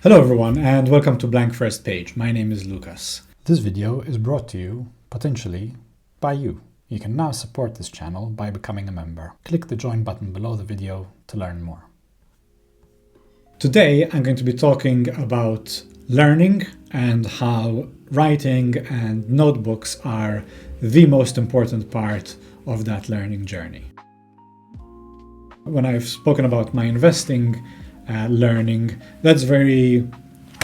Hello everyone and welcome to Blank First Page. My name is Lucas. This video is brought to you, potentially, by you. You can now support this channel by becoming a member. Click the join button below the video to learn more. Today I'm going to be talking about learning and how writing and notebooks are the most important part of that learning journey. When I've spoken about my investing learning, that's very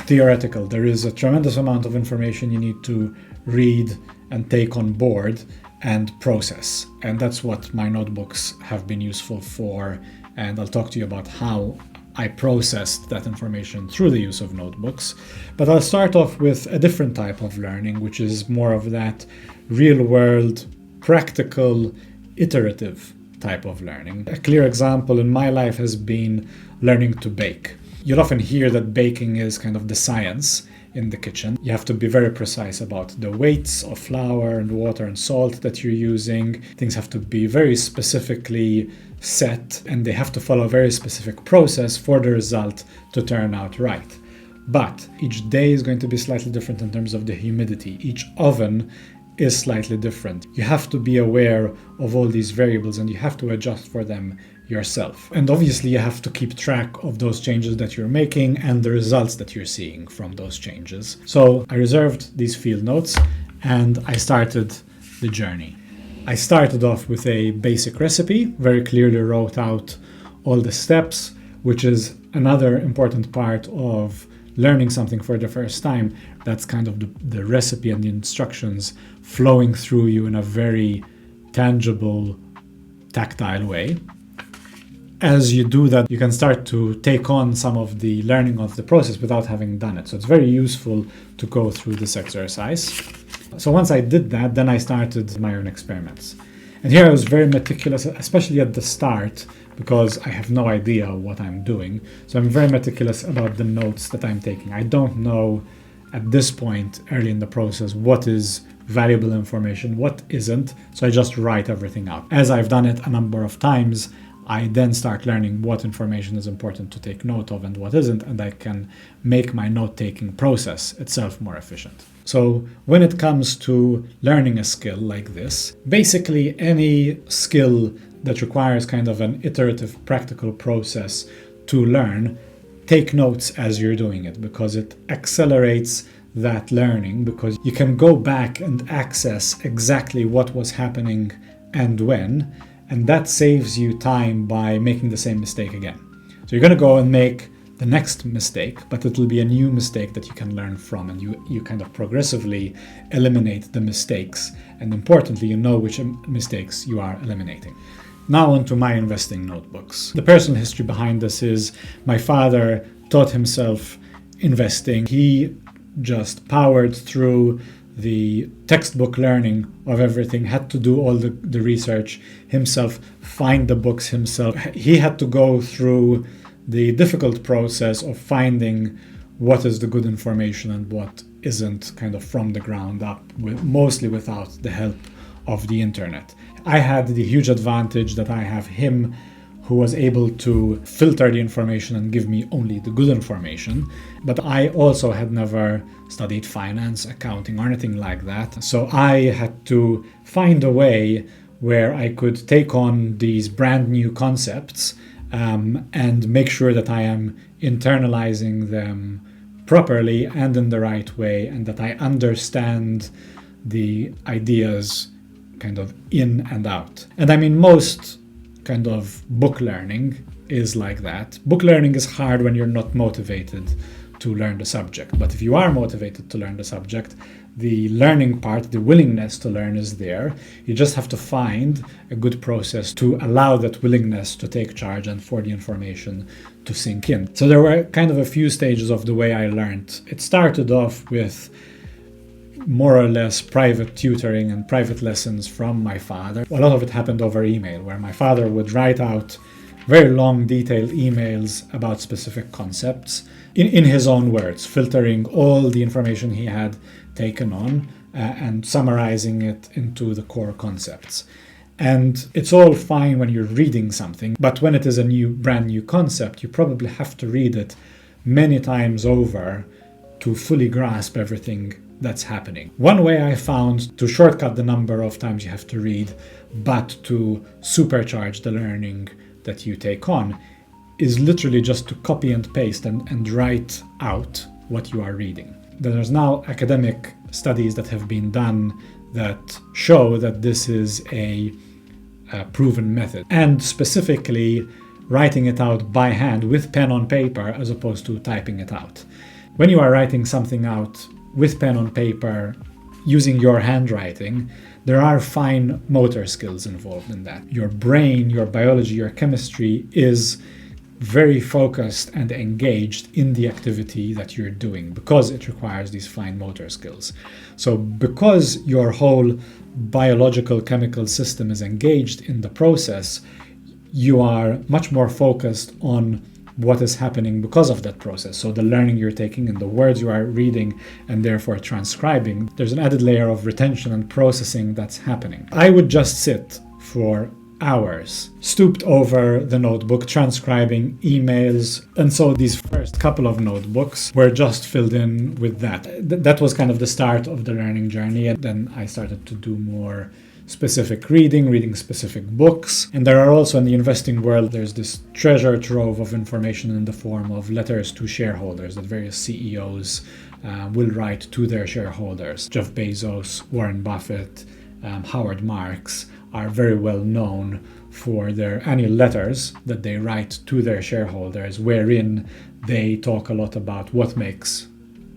theoretical. There is a tremendous amount of information you need to read and take on board and process. And that's what my notebooks have been useful for. And I'll talk to you about how I processed that information through the use of notebooks. But I'll start off with a different type of learning, which is more of that real-world, practical, iterative type of learning. A clear example in my life has been learning to bake. You'll often hear that baking is kind of the science in the kitchen. You have to be very precise about the weights of flour and water and salt that you're using. Things have to be very specifically set, and they have to follow a very specific process for the result to turn out right. But each day is going to be slightly different in terms of the humidity. Each oven is slightly different. You have to be aware of all these variables and you have to adjust for them yourself. And obviously you have to keep track of those changes that you're making and the results that you're seeing from those changes. So I reserved these field notes and I started the journey. I started off with a basic recipe, very clearly wrote out all the steps, which is another important part of learning something for the first time. That's kind of the recipe and the instructions flowing through you in a very tangible, tactile way. As you do that, you can start to take on some of the learning of the process without having done it. So it's very useful to go through this exercise. So once I did that, then I started my own experiments. And here I was very meticulous, especially at the start, because I have no idea what I'm doing. So I'm very meticulous about the notes that I'm taking. I don't know at this point, early in the process, what is valuable information, what isn't. So I just write everything out. As I've done it a number of times, I then start learning what information is important to take note of and what isn't, and I can make my note-taking process itself more efficient. So when it comes to learning a skill like this, basically any skill that requires kind of an iterative, practical process to learn, take notes as you're doing it, because it accelerates that learning, because you can go back and access exactly what was happening and when, and that saves you time by making the same mistake again. So you're going to go and make the next mistake, but it will be a new mistake that you can learn from, and you kind of progressively eliminate the mistakes, and importantly, you know which mistakes you are eliminating. Now onto my investing notebooks. The personal history behind this is my father taught himself investing. He just powered through the textbook learning of everything, had to do all the research himself, find the books himself. He had to go through the difficult process of finding what is the good information and what isn't, kind of from the ground up, mostly without the help of the internet. I had the huge advantage that I have him who was able to filter the information and give me only the good information. But I also had never studied finance, accounting, or anything like that. So I had to find a way where I could take on these brand new concepts and make sure that I am internalizing them properly and in the right way, and that I understand the ideas kind of in and out. And I mean, most kind of book learning is like that. Book learning is hard when you're not motivated to learn the subject. But if you are motivated to learn the subject, the learning part, the willingness to learn is there. You just have to find a good process to allow that willingness to take charge and for the information to sink in. So there were kind of a few stages of the way I learned. It started off with more or less private tutoring and private lessons from my father. A lot of it happened over email, where my father would write out very long, detailed emails about specific concepts in his own words, filtering all the information he had taken on and summarizing it into the core concepts. And it's all fine when you're reading something, but when it is a brand new concept, you probably have to read it many times over to fully grasp everything that's happening. One way I found to shortcut the number of times you have to read, but to supercharge the learning that you take on, is literally just to copy and paste and write out what you are reading. There's now academic studies that have been done that show that this is a proven method, and specifically writing it out by hand with pen on paper as opposed to typing it out. When you are writing something out with pen on paper using your handwriting, there are fine motor skills involved in that. Your brain, your biology, your chemistry is very focused and engaged in the activity that you're doing because it requires these fine motor skills. So because your whole biological chemical system is engaged in the process, you are much more focused on what is happening because of that process. So the learning you're taking and the words you are reading and therefore transcribing, there's an added layer of retention and processing that's happening. I would just sit for hours, stooped over the notebook, transcribing emails. And so these first couple of notebooks were just filled in with that. That was kind of the start of the learning journey. And then I started to do more specific reading specific books. And there are also, in the investing world, there's this treasure trove of information in the form of letters to shareholders that various CEOs will write to their shareholders. Jeff Bezos, Warren Buffett, Howard Marks are very well known for their annual letters that they write to their shareholders, wherein they talk a lot about what makes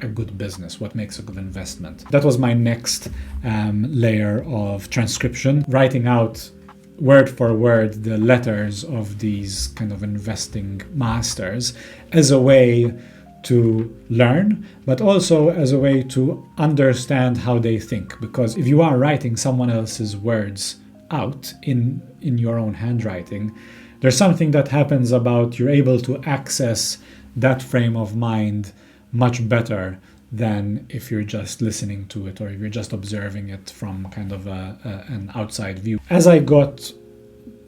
a good business, what makes a good investment. That was my next layer of transcription, writing out word for word the letters of these kind of investing masters as a way to learn, but also as a way to understand how they think. Because if you are writing someone else's words out in your own handwriting, there's something that happens about you're able to access that frame of mind much better than if you're just listening to it or if you're just observing it from kind of an outside view. As I got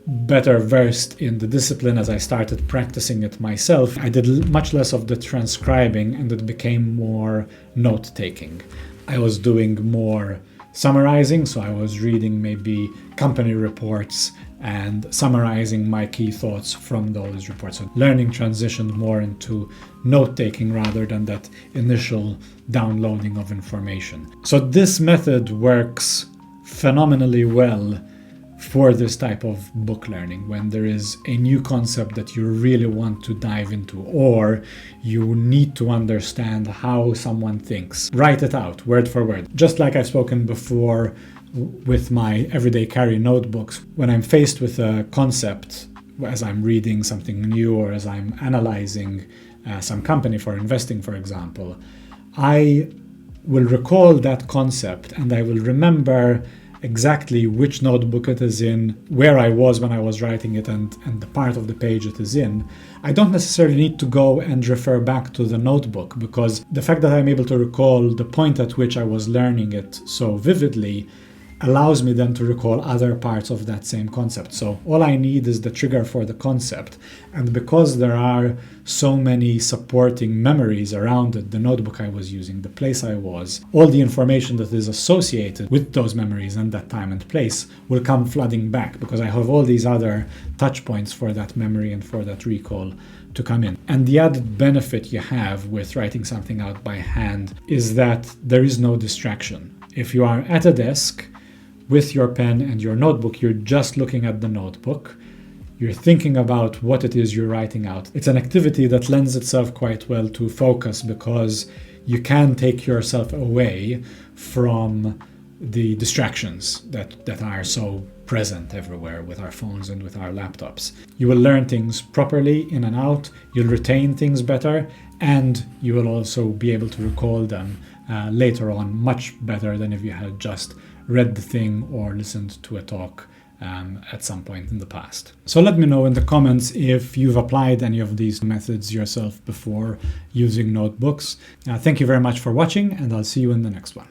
better versed in the discipline, as I started practicing it myself, I did much less of the transcribing and it became more note-taking. I was doing more summarizing, so I was reading maybe company reports and summarizing my key thoughts from those reports. So learning transitioned more into note-taking rather than that initial downloading of information. So this method works phenomenally well for this type of book learning when there is a new concept that you really want to dive into, or you need to understand how someone thinks. Write it out word for word. Just like I've spoken before with my everyday carry notebooks, when I'm faced with a concept, as I'm reading something new or as I'm analyzing some company for investing, for example, I will recall that concept and I will remember exactly which notebook it is in, where I was when I was writing it, and the part of the page it is in. I don't necessarily need to go and refer back to the notebook, because the fact that I'm able to recall the point at which I was learning it so vividly allows me then to recall other parts of that same concept. So all I need is the trigger for the concept. And because there are so many supporting memories around it, the notebook I was using, the place I was, all the information that is associated with those memories and that time and place will come flooding back, because I have all these other touch points for that memory and for that recall to come in. And the added benefit you have with writing something out by hand is that there is no distraction. If you are at a desk with your pen and your notebook, you're just looking at the notebook. You're thinking about what it is you're writing out. It's an activity that lends itself quite well to focus, because you can take yourself away from the distractions that are so present everywhere with our phones and with our laptops. You will learn things properly in and out, you'll retain things better, and you will also be able to recall them later on much better than if you had just read the thing or listened to a talk at some point in the past. So let me know in the comments if you've applied any of these methods yourself before using notebooks. Thank you very much for watching, and I'll see you in the next one.